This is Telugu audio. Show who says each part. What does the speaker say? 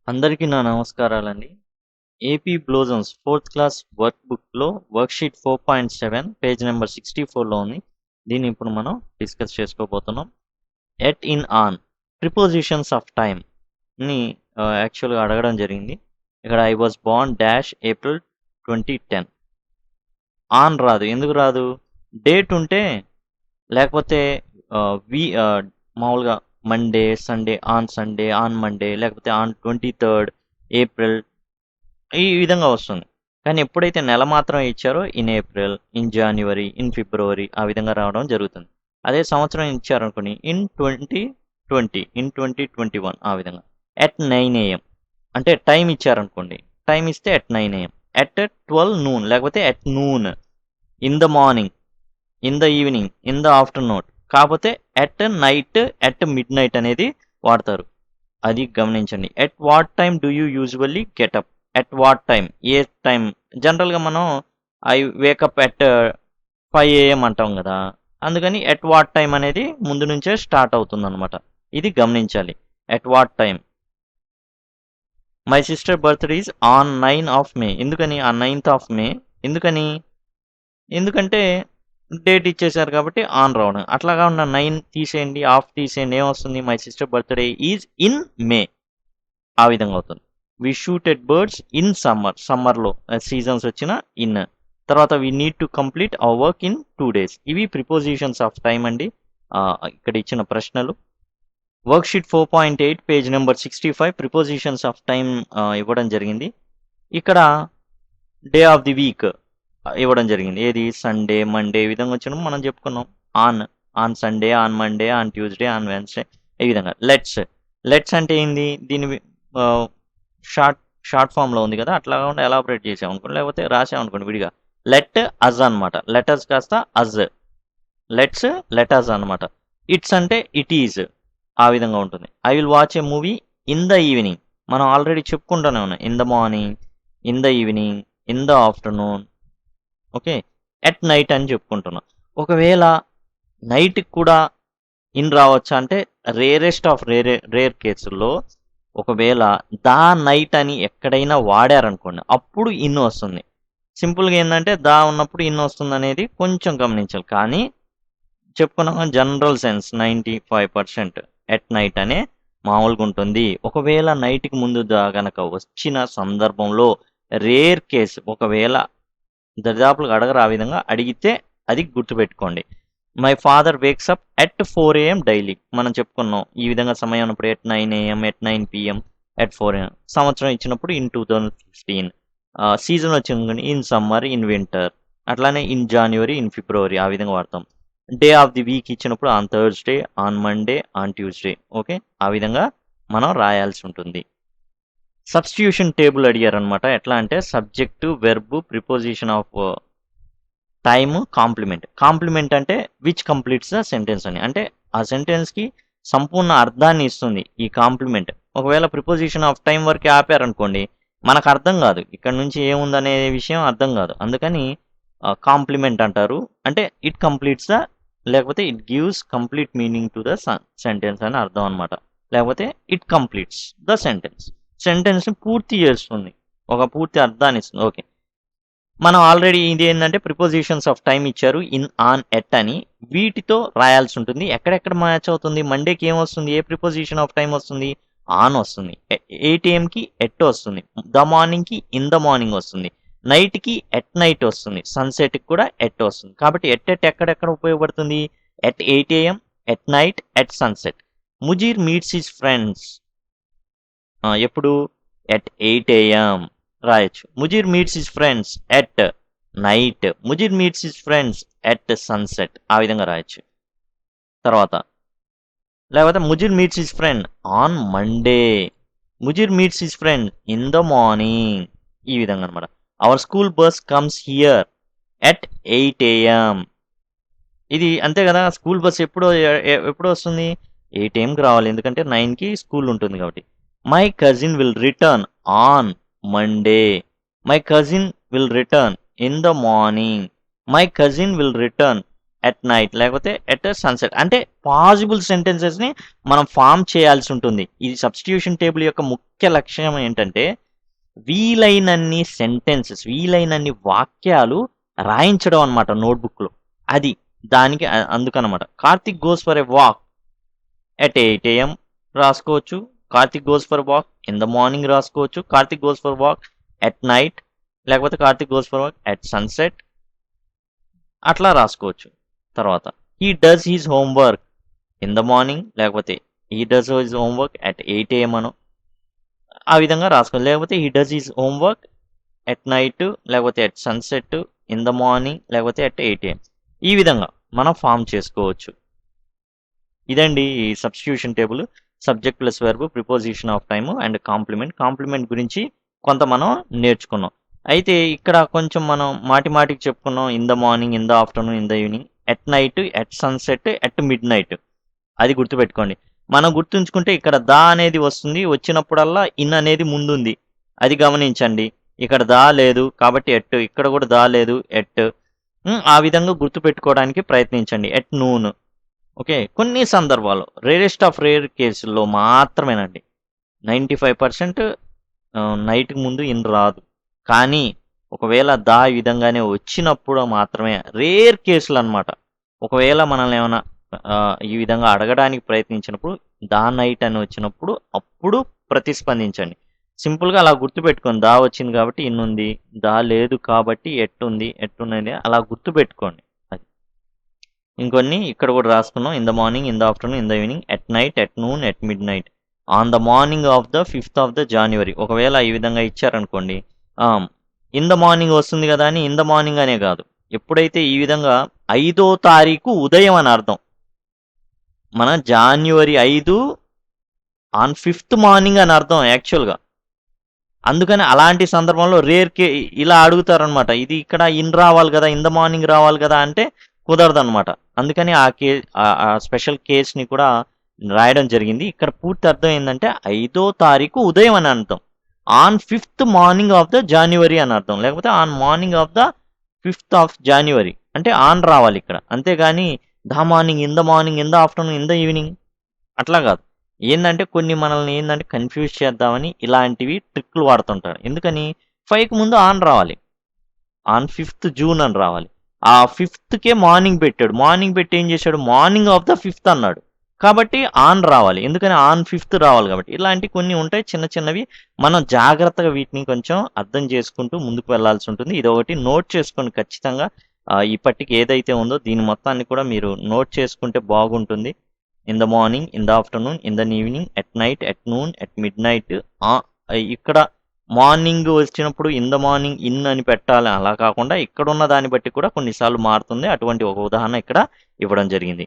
Speaker 1: అందరికీ నా నమస్కారాలండి. ఏపీ బ్లోజమ్స్ 4th క్లాస్ వర్క్బుక్లో వర్క్షీట్ 4.7 పేజ్ నెంబర్ 64లో ఉంది. దీన్ని ఇప్పుడు మనం డిస్కస్ చేసుకోబోతున్నాం. At in on prepositions of టైమ్ని యాక్చువల్గా అడగడం జరిగింది. ఇక్కడ I was born dash April 2010. On రాదు. ఎందుకు రాదు? డేట్ ఉంటే లేకపోతే మామూలుగా మండే, సండే, ఆన్ మండే, లేకపోతే ఆన్ 23rd ఏప్రిల్, ఈ విధంగా వస్తుంది. కానీ ఎప్పుడైతే నెల మాత్రం ఇచ్చారో in April, in January, in February ఆ విధంగా రావడం జరుగుతుంది. అదే సంవత్సరం ఇచ్చారనుకోండి ఇన్ 2020, ఇన్ 2021 ఆ విధంగా. ఎట్ 9 AM అంటే టైం ఇచ్చారనుకోండి, టైం ఇస్తే ఎట్ 9 AM, ఎట్ 12 noon లేకపోతే at noon, in the morning, in the evening, in the afternoon. కాకపోతే at night, at midnight అనేది వాడతారు. అది గమనించండి. At what time do you usually get up? At what time, ఏ టైం? జనరల్గా మనం ఐ వేకప్ ఎట్ 5 AM అంటాం కదా, అందుకని ఎట్ వాట్ టైం అనేది ముందు నుంచే స్టార్ట్ అవుతుంది అనమాట. ఇది గమనించాలి. At what time. My sister birthday is on 9 of May. ఎందుకని ఆ 9th of May? ఎందుకంటే డేట్ ఇచ్చేసారు కాబట్టి ఆన్ రావడం. అట్లాగా ఉన్న 9 తీసేయండి, ఆఫ్ తీసేయండి, ఏమొస్తుంది? My sister birthday is in May. ఆ విధంగా అవుతుంది. వి షూటెడ్ బర్డ్స్ ఇన్ సమ్మర్లో సీజన్స్ వచ్చిన ఇన్. తర్వాత we need to complete our work in 2 days. ఇవి ప్రిపోజిషన్స్ ఆఫ్ టైం అండి. ఇక్కడ ఇచ్చిన ప్రశ్నలు. Worksheet 4.8 page number 65 prepositions of time ఇవ్వడం జరిగింది. ఇక్కడ డే ఆఫ్ ది వీక్ ఇవ్వడం జరిగింది. ఏది? సండే, మండే ఈ విధంగా వచ్చినప్పుడు మనం చెప్పుకున్నాం. On Sunday, on Monday, on Tuesday, on Wednesday ఈ విధంగా. లెట్స్ అంటే ఏంది? దీని షార్ట్ ఫామ్లో ఉంది కదా, అట్లా కాకుండా ఎలాబరేట్ చేసామనుకోండి, లేకపోతే రాసామనుకోండి విడిగా. లెట్ అజ్ అనమాట. లెటర్స్ కాస్త అజ్. లెటర్స్ అనమాట. ఇట్స్ అంటే ఇట్ ఈజ్. ఆ విధంగా ఉంటుంది. I will watch A movie in the evening. మనం ఆల్రెడీ చెప్పుకుంటూనే ఉన్నాం. In the morning, in the evening, in the afternoon, okay. At night అని చెప్పుకుంటున్నాం. ఒకవేళ నైట్కి కూడా ఇన్ రావచ్చా అంటే రేరెస్ట్ ఆఫ్ రేర్ కేసుల్లో ఒకవేళ దా నైట్ అని ఎక్కడైనా వాడారనుకోండి, అప్పుడు ఇన్ వస్తుంది. సింపుల్గా ఏంటంటే దా ఉన్నప్పుడు ఇన్ వస్తుంది అనేది కొంచెం గమనించాలి. కానీ చెప్పుకున్నాం జనరల్ సెన్స్ 95% ఎట్ నైట్ అనే మామూలుగా ఉంటుంది. ఒకవేళ నైట్కి ముందు దా గనక వచ్చిన సందర్భంలో రేర్ కేసు, ఒకవేళ దరిదాపులకు అడగరు, ఆ విధంగా అడిగితే అది గుర్తుపెట్టుకోండి. My father wakes up at 4 AM daily. మనం చెప్పుకున్నాం ఈ విధంగా సమయం ఉన్నప్పుడు at 9 AM, at 9 PM, at 4 AM. సంవత్సరం ఇచ్చినప్పుడు ఇన్ 2015. సీజన్ వచ్చింది ఇన్ సమ్మర్, ఇన్ వింటర్. అట్లానే ఇన్ జనవరి, ఇన్ ఫిబ్రవరి ఆ విధంగా వాడతాం. డే ఆఫ్ ది వీక్ ఇచ్చినప్పుడు on Thursday, on Monday, on Tuesday, okay. ఆ విధంగా మనం రాయాల్సి ఉంటుంది. సబ్స్టిట్యూషన్ టేబుల్ అడిగారు అనమాట. ఎట్లా అంటే subject, verb, preposition of time, complement. Complement అంటే విచ్ కంప్లీట్స్ ద సెంటెన్స్ అని, అంటే ఆ సెంటెన్స్కి సంపూర్ణ అర్థాన్ని ఇస్తుంది ఈ కాంప్లిమెంట్. ఒకవేళ ప్రిపోజిషన్ ఆఫ్ టైం వరకే ఆపారనుకోండి, మనకు అర్థం కాదు, ఇక్కడ నుంచి ఏముందనే విషయం అర్థం కాదు. అందుకని కాంప్లిమెంట్ అంటారు. అంటే ఇట్ కంప్లీట్స్ ద, లేకపోతే it gives complete meaning to the sentence అని అర్థం అనమాట. లేకపోతే ఇట్ కంప్లీట్స్ ద సెంటెన్స్ని పూర్తి చేస్తుంది, ఒక పూర్తి అర్థాన్ని ఇస్తుంది. ఓకే. మనం ఆల్రెడీ ఇది ఏంటంటే ప్రిపోజిషన్స్ ఆఫ్ టైం ఇచ్చారు ఇన్, ఆన్, ఎట్ అని. వీటితో రాయాల్సి ఉంటుంది. ఎక్కడెక్కడ మ్యాచ్ అవుతుంది? మండేకి ఏమొస్తుంది? ఏ ప్రిపోజిషన్ ఆఫ్ టైం వస్తుంది? ఆన్ వస్తుంది. 8 AM ఎట్ వస్తుంది. ద మార్నింగ్కి ఇన్ ద మార్నింగ్ వస్తుంది. నైట్కి ఎట్ నైట్ వస్తుంది. సన్సెట్కి కూడా ఎట్ వస్తుంది. కాబట్టి ఎట్ ఎక్కడెక్కడ ఉపయోగపడుతుంది? At 8 AM, at night, at sunset. Mujeer meets his friends ఎప్పుడు? ఎట్ 8 AM రాయొచ్చు. Mujeer meets his friends at night. Mujeer meets his friends at sunset. ఆ విధంగా రాయొచ్చు. తర్వాత లేకపోతే Mujeer meets his friend on Monday. Mujeer meets his friend in the morning. ఈ విధంగా అనమాట. Our school bus comes here at 8 AM. ఇది అంతే కదా. స్కూల్ బస్ ఎప్పుడు వస్తుంది? 8 AMకి రావాలి, ఎందుకంటే 9కి స్కూల్ ఉంటుంది కాబట్టి. My cousin will return on Monday. My cousin will return in the morning. My cousin will return at night లేకపోతే ఎట్ సన్సెట్. అంటే పాసిబుల్ సెంటెన్సెస్ని మనం ఫామ్ చేయాల్సి ఉంటుంది. ఈ సబ్స్టిట్యూషన్ టేబుల్ యొక్క ముఖ్య లక్ష్యం ఏంటంటే వీలైనన్ని సెంటెన్సెస్, వీలైనన్ని వాక్యాలు రాయించడం అనమాట నోట్బుక్లో. అది దానికి అందుకనమాట. Karthik goes for a walk at 8 AM రాసుకోవచ్చు. Karthik goes for walk in the morning రాసుకోవచ్చు. Karthik goes for walk at night లేకపోతే Karthik goes for walk at sunset అట్లా రాసుకోవచ్చు. తర్వాత he does his homework in the morning లేకపోతే he does his homework at 8 AM అనో ఆ విధంగా రాసుకోవాలి. లేకపోతే he does his homework at night లేకపోతే at sunset in the morning లేకపోతే ఎట్ 8 AM ఈ విధంగా మనం ఫామ్ చేసుకోవచ్చు. ఇదండి ఈ substitution table. Subject plus verb, preposition of time and complement. Complement గురించి కొంత మనం నేర్చుకున్నాం. అయితే ఇక్కడ కొంచెం మనం మాటికి చెప్పుకున్నాం. In the morning, in the afternoon, in the evening, at night, at sunset, at mid night. అది గుర్తుపెట్టుకోండి. మనం గుర్తుంచుకుంటే ఇక్కడ దా అనేది వస్తుంది, వచ్చినప్పుడల్లా ఇన్ అనేది ముందుంది, అది గమనించండి. ఇక్కడ దా లేదు కాబట్టి ఎట్, ఇక్కడ కూడా దా లేదు ఎట్. ఆ విధంగా గుర్తుపెట్టుకోవడానికి ప్రయత్నించండి. At noon. ఓకే, కొన్ని సందర్భాల్లో రేరెస్ట్ ఆఫ్ రేర్ కేసుల్లో మాత్రమేనండి. 95% నైట్కి ముందు ఇన్ రాదు. కానీ ఒకవేళ దా ఈ విధంగానే వచ్చినప్పుడు మాత్రమే రేర్ కేసులు అనమాట. ఒకవేళ మనల్ని ఏమైనా ఈ విధంగా అడగడానికి ప్రయత్నించినప్పుడు దా నైట్ అని వచ్చినప్పుడు అప్పుడు ప్రతిస్పందించండి. సింపుల్గా అలా గుర్తుపెట్టుకోండి. దా వచ్చింది కాబట్టి ఇన్ ఉంది, దా లేదు కాబట్టి ఎట్టుంది, ఎట్టున్నది అలా గుర్తుపెట్టుకోండి. అది ఇంకొన్ని ఇక్కడ కూడా రాసుకున్నాం. In the morning, in the afternoon, in the evening, at night, at noon, at mid night, on the morning of the 5th of January. ఒకవేళ ఈ విధంగా ఇచ్చారనుకోండి, ఇన్ ద మార్నింగ్ వస్తుంది కదా అని ఇన్ ద మార్నింగ్ అనే కాదు. ఎప్పుడైతే ఈ విధంగా 5వ తారీఖు ఉదయం అని అర్థం. మన January 5 ఆన్ 5th మార్నింగ్ అని అర్థం యాక్చువల్గా. అందుకని అలాంటి సందర్భంలో ఇలా అడుగుతారనమాట. ఇది ఇక్కడ ఇన్ రావాలి కదా, ఇన్ ద మార్నింగ్ రావాలి కదా అంటే కుదరదు అనమాట. అందుకని ఆ స్పెషల్ కేస్ని కూడా రాయడం జరిగింది. ఇక్కడ పూర్తి అర్థం ఏంటంటే 5వ తారీఖు ఉదయం అని అర్థం. On 5th morning of the January అని అర్థం. లేకపోతే on morning of the 5th of January అంటే ఆన్ రావాలి ఇక్కడ. అంతేగాని the morning, in the morning, in the afternoon, in the evening అట్లా కాదు. ఏంటంటే కొన్ని మనల్ని ఏంటంటే కన్ఫ్యూజ్ చేద్దామని ఇలాంటివి ట్రిక్లు వాడుతుంటారు. ఎందుకని 5కి ముందు ఆన్ రావాలి, ఆన్ 5th June అని రావాలి. ఆ 5thకే మార్నింగ్ పెట్టాడు. మార్నింగ్ పెట్టి ఏం చేశాడు, మార్నింగ్ ఆఫ్ ద 5th అన్నాడు. కాబట్టి ఆన్ రావాలి, ఎందుకని ఆన్ 5th రావాలి కాబట్టి. ఇలాంటి కొన్ని ఉంటాయి చిన్న చిన్నవి. మనం జాగ్రత్తగా వీటిని కొంచెం అర్థం చేసుకుంటూ ముందుకు వెళ్లాల్సి ఉంటుంది. ఇది ఒకటి నోట్ చేసుకోండి ఖచ్చితంగా. ఇప్పటికి ఏదైతే ఉందో దీని మొత్తాన్ని కూడా మీరు నోట్ చేసుకుంటే బాగుంటుంది. In the morning, in the afternoon, in the evening, at night, at noon, at mid night. ఇక్కడ మార్నింగ్ వచ్చినప్పుడు ఇన్ ద మార్నింగ్ ఇన్ అని పెట్టాలి, అలా కాకుండా ఇక్కడ ఉన్న దాన్ని బట్టి కూడా కొన్నిసార్లు మారుతుంది. అటువంటి ఒక ఉదాహరణ ఇక్కడ ఇవ్వడం జరిగింది.